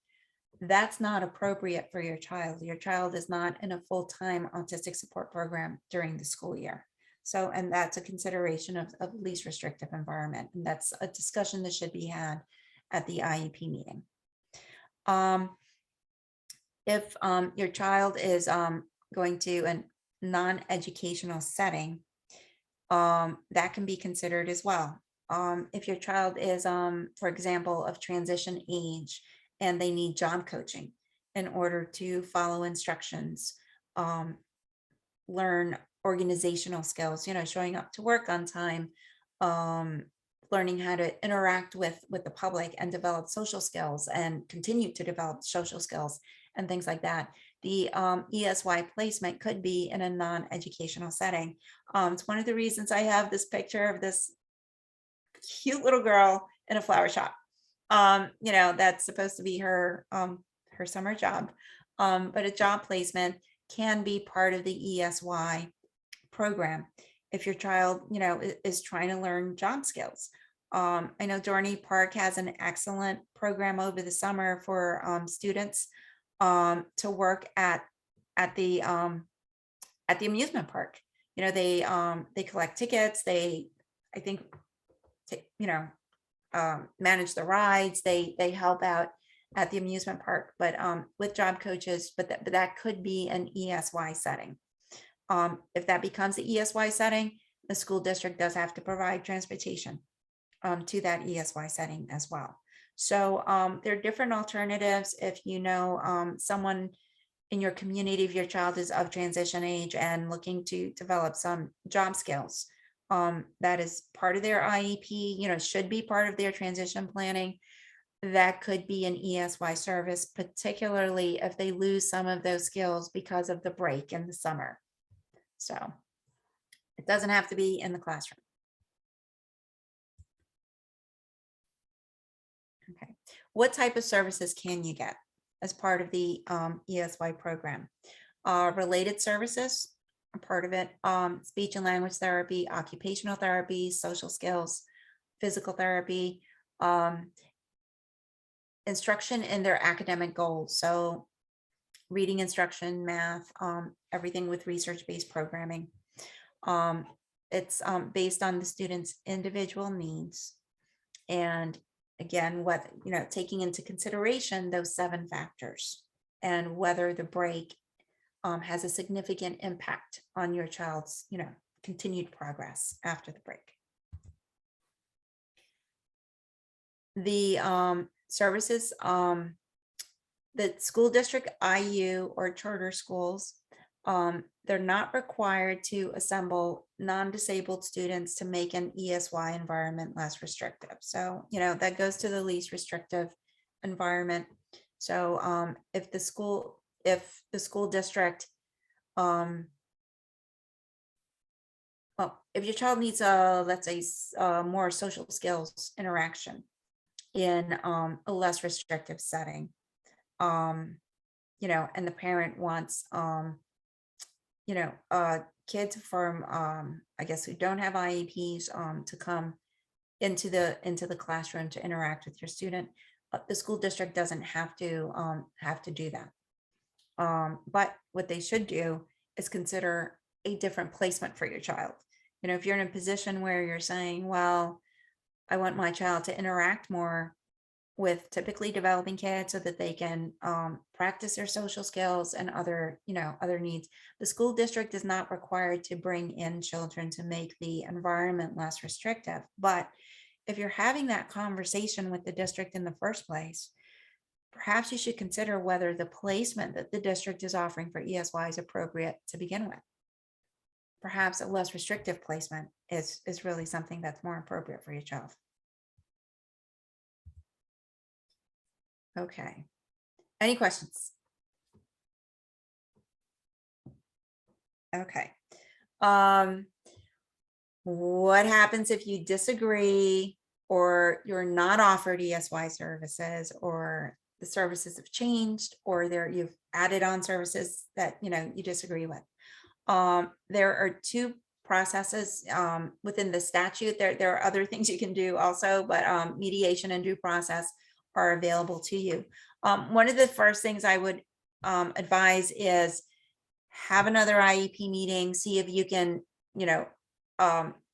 That's not appropriate for your child. Your child is not in a full-time autistic support program during the school year. So, and that's a consideration of least restrictive environment. And that's a discussion that should be had at the IEP meeting. If your child is going to a non-educational setting, that can be considered as well. If your child is, for example, of transition age and they need job coaching in order to follow instructions, learn organizational skills, showing up to work on time, learning how to interact with the public and develop social skills and continue to develop social skills and things like that. The ESY placement could be in a non-educational setting. It's one of the reasons I have this picture of this cute little girl in a flower shop. That's supposed to be her summer job. But a job placement can be part of the ESY program if your child, is trying to learn job skills. I know Dorney Park has an excellent program over the summer for students to work at the amusement park. They collect tickets. They, I think, manage the rides. They help out at the amusement park, but with job coaches. But that could be an ESY setting. If that becomes the ESY setting, the school district does have to provide transportation to that ESY setting as well. So there are different alternatives. If someone in your community, if your child is of transition age and looking to develop some job skills, that is part of their IEP, should be part of their transition planning. That could be an ESY service, particularly if they lose some of those skills because of the break in the summer. So it doesn't have to be in the classroom. Okay. What type of services can you get as part of the ESY program? Related services are part of it. Speech and language therapy, occupational therapy, social skills, physical therapy, instruction in their academic goals. So reading instruction, math, everything with research-based programming. It's based on the student's individual needs. And again, taking into consideration those 7 factors and whether the break has a significant impact on your child's, continued progress after the break. The services, the school district IU or charter schools, they're not required to assemble non-disabled students to make an ESY environment less restrictive. So, that goes to the least restrictive environment. So if the school district, if your child needs let's say more social skills interaction in a less restrictive setting, and the parent wants kids from I guess who don't have IEPs to come into the classroom to interact with your student, the school district doesn't have to do that. But what they should do is consider a different placement for your child. If you're in a position where you're saying, well, I want my child to interact more with typically developing kids so that they can practice their social skills and other needs. The school district is not required to bring in children to make the environment less restrictive. But if you're having that conversation with the district in the first place, perhaps you should consider whether the placement that the district is offering for ESY is appropriate to begin with. Perhaps a less restrictive placement is really something that's more appropriate for your child. Okay. Any questions? Okay. What happens if you disagree or you're not offered ESY services, or the services have changed, or you've added on services that you disagree with? There are two processes within the statute. There are other things you can do also, but mediation and due process are available to you. One of the first things I would advise is have another IEP meeting, see if you can,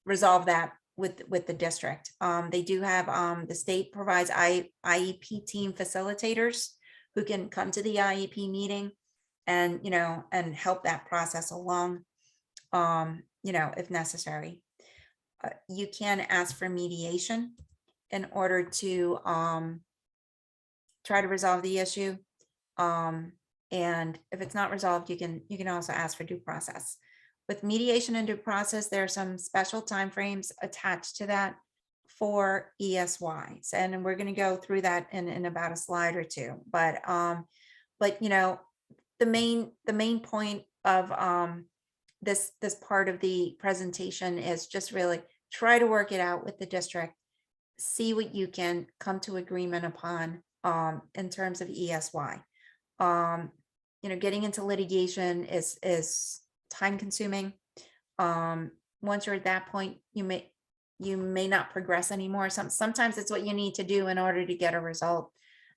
resolve that with the district. They do have, the state provides IEP team facilitators who can come to the IEP meeting and, and help that process along, if necessary. You can ask for mediation in order to try to resolve the issue. And if it's not resolved, you can also ask for due process. With mediation and due process, there are some special timeframes attached to that for ESYs, and we're going to go through that in about a slide or two. But the main point of this part of the presentation is just really try to work it out with the district, see what you can come to agreement upon in terms of ESY. Getting into litigation is time consuming. Once you're at that point, you may not progress anymore. Sometimes it's what you need to do in order to get a result.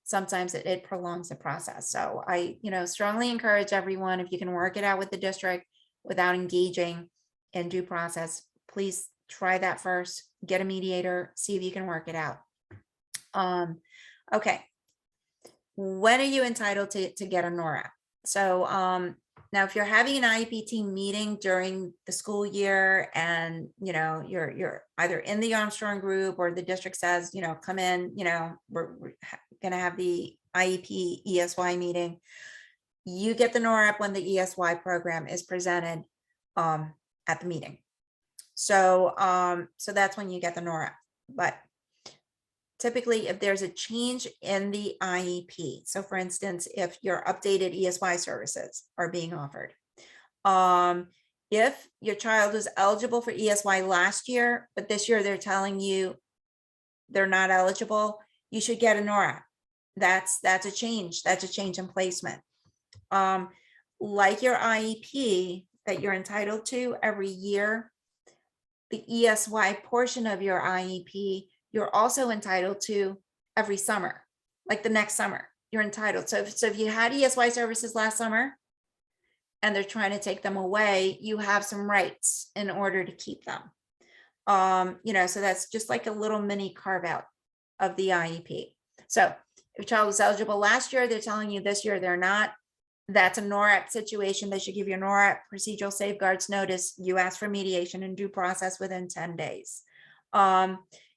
Sometimes it prolongs the process. So I, strongly encourage everyone, if you can work it out with the district without engaging in due process, please try that first, get a mediator, see if you can work it out. Okay. When are you entitled to get a NORAP? So now if you're having an IEP team meeting during the school year and you're either in the Armstrong group or the district says, come in, we're gonna have the IEP ESY meeting, you get the NORAP when the ESY program is presented at the meeting. So so that's when you get the NORAP. But typically, if there's a change in the IEP, so for instance, if your updated ESY services are being offered, if your child was eligible for ESY last year, but this year they're telling you they're not eligible, you should get a NORAP. That's a change. That's a change in placement. Like your IEP that you're entitled to every year, the ESY portion of your IEP, you're also entitled to every summer, like the next summer, you're entitled. So if you had ESY services last summer and they're trying to take them away, you have some rights in order to keep them. So that's just like a little mini carve out of the IEP. So if your child was eligible last year, they're telling you this year they're not, that's a NORAP situation. They should give you a NORAP procedural safeguards notice. You ask for mediation and due process within 10 days.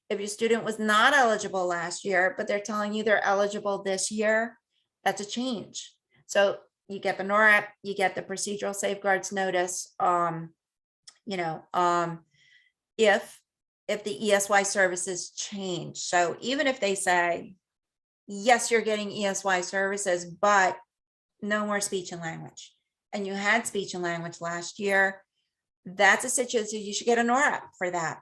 If your student was not eligible last year, but they're telling you they're eligible this year, that's a change. So you get the NORAP, you get the procedural safeguards notice. If the ESY services change. So even if they say, yes, you're getting ESY services, but no more speech and language, and you had speech and language last year, that's a situation you should get a NORAP for that.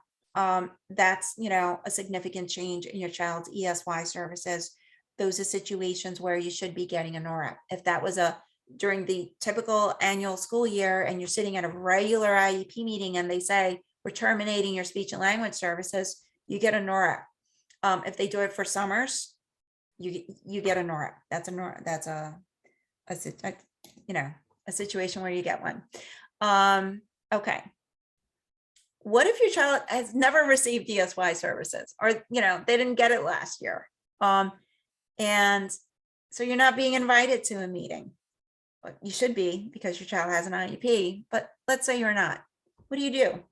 That's, a significant change in your child's ESY services. Those are situations where you should be getting a NORAP. If that was during the typical annual school year and you're sitting at a regular IEP meeting and they say, we're terminating your speech and language services, you get a NORAP. If they do it for summers, you get a NORAP. That's a NORAP. That's a situation where you get one. Okay. What if your child has never received ESY services, or they didn't get it last year, and so you're not being invited to a meeting? You should be, because your child has an IEP, but let's say you're not. What do you do?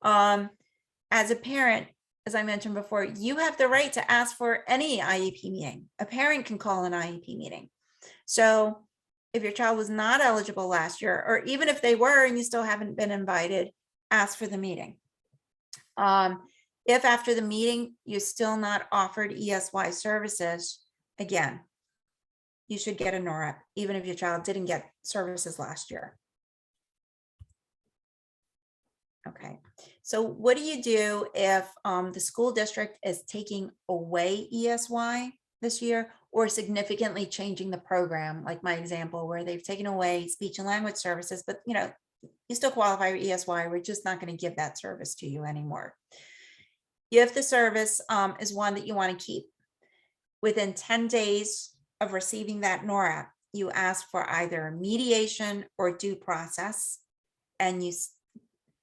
As a parent, as I mentioned before, you have the right to ask for any IEP meeting. A parent can call an IEP meeting. So if your child was not eligible last year, or even if they were and you still haven't been invited, ask for the meeting. If after the meeting you're still not offered ESY services, again, you should get a NORAP, even if your child didn't get services last year. Okay, so what do you do if the school district is taking away ESY this year or significantly changing the program, like my example where they've taken away speech and language services, but you still qualify for ESY, we're just not going to give that service to you anymore. If the service is one that you want to keep, within 10 days of receiving that NORAP, you ask for either mediation or due process, and you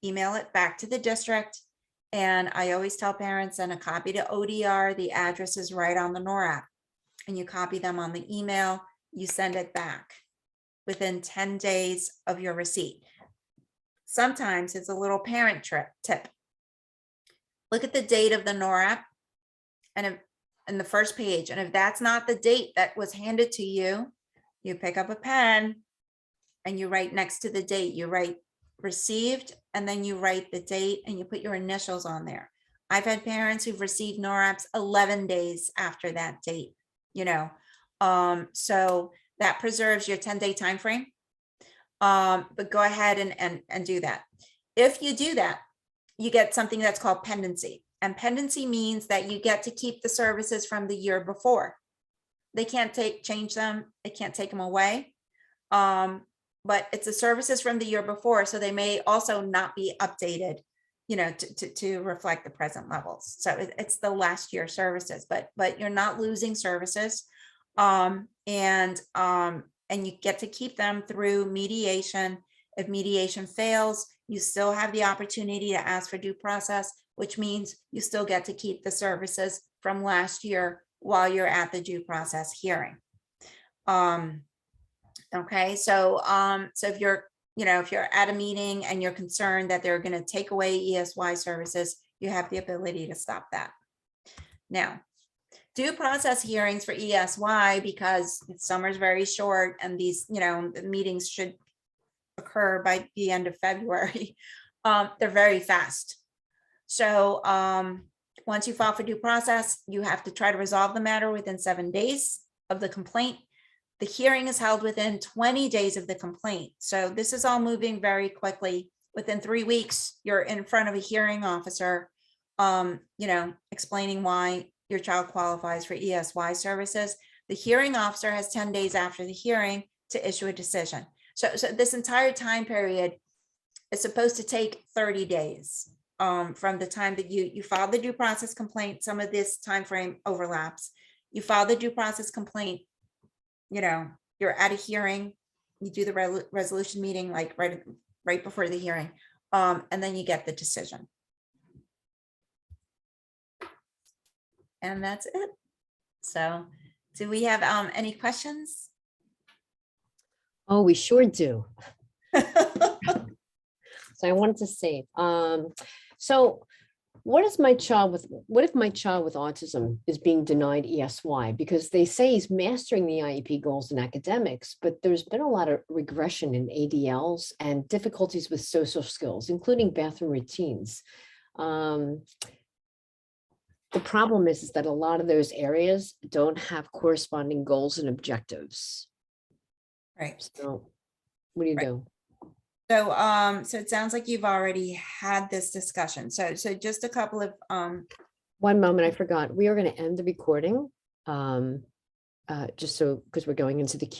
email it back to the district. And I always tell parents, send a copy to ODR, the address is right on the NORAP, and you copy them on the email, you send it back within 10 days of your receipt. Sometimes it's a little parent tip. Look at the date of the NORAP and in the first page. And if that's not the date that was handed to you, you pick up a pen and you write next to the date, you write received, and then you write the date and you put your initials on there. I've had parents who've received NORAPs 11 days after that date, so that preserves your 10-day time frame. But go ahead and do that. If you do that, you get something that's called pendency. And pendency means that you get to keep the services from the year before. They can't change them. They can't take them away. But it's the services from the year before. So they may also not be updated, to reflect the present levels. So it's the last year services, but you're not losing services. And you get to keep them through mediation. If mediation fails, you still have the opportunity to ask for due process, which means you still get to keep the services from last year while you're at the due process hearing. Okay, so if you're at a meeting and you're concerned that they're going to take away ESY services, you have the ability to stop that. Now, due process hearings for ESY, because summer's very short and these, the meetings should occur by the end of February, they're very fast. So once you file for due process, you have to try to resolve the matter within 7 days of the complaint. The hearing is held within 20 days of the complaint. So this is all moving very quickly. Within 3 weeks, you're in front of a hearing officer, explaining why your child qualifies for ESY services. The hearing officer has 10 days after the hearing to issue a decision. So this entire time period is supposed to take 30 days from the time that you file the due process complaint. Some of this time frame overlaps. You file the due process complaint, you're at a hearing, you do the resolution meeting like right before the hearing, and then you get the decision. And that's it. So do we have any questions? Oh, we sure do. So I wanted to say, so what if my child with autism is being denied ESY because they say he's mastering the IEP goals in academics, but there's been a lot of regression in ADLs and difficulties with social skills, including bathroom routines. The problem is that a lot of those areas don't have corresponding goals and objectives. Right. So what do you do? So, so it sounds like you've already had this discussion. So just a couple of, One moment, I forgot. We are going to end the recording, just so, because we're going into the Q&A.